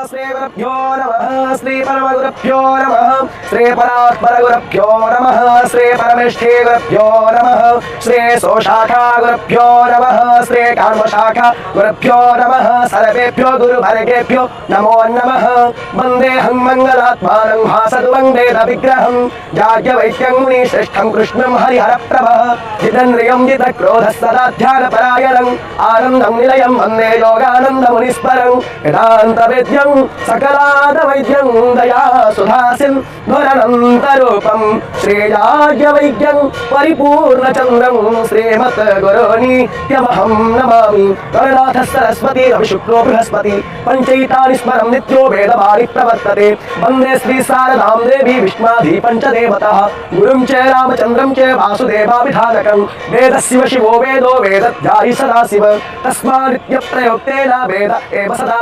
श्री गुरुभ्यो नमः श्री परमगुरुभ्यो नमः श्री परात्परगुरुभ्यो नमः श्री परमेष्ठी गुरुभ्यो नमः श्री सोशाखा गुरुभ्यो नमः श्री कामशाखा गुरुभ्यो नमः सर्वेभ्यो गुरुभर्गेभ्यो नमो नमः वन्देऽहं मङ्गलात्मानं भासद्वन्देत विग्रहं जाग्यवैद्यं मुनिश्रेष्ठं कृष्णं हरिहरप्रभः जितेन्द्रियं जितक्रोधः सदा ध्यानपरायणम् आनन्दं निलयं वन्दे योगानन्दमुनिस्परं वेदान्तवेद्यं सकलादवैद्यं दया सुधासिन्धुरनन्तरूपं श्रीयाज्ञवैद्यं परिपूर्णचन्द्रं श्रीमद्गुरोनित्यमहं नमामि गणनाथः सरस्वती रविशुक्रो बृहस्पति पञ्चैतानि स्मरं नित्यो वेदवारि प्रवर्तते वन्दे श्री शारदां देवी विष्माधि पञ्चदेवतः गुरुं च रामचन्द्रं च वासुदेवाभिधानकं वेदस्य शिवो वेदो वेदध्यायि सदाशिव तस्मादित्यप्रयोक्तेन वेद एव सदा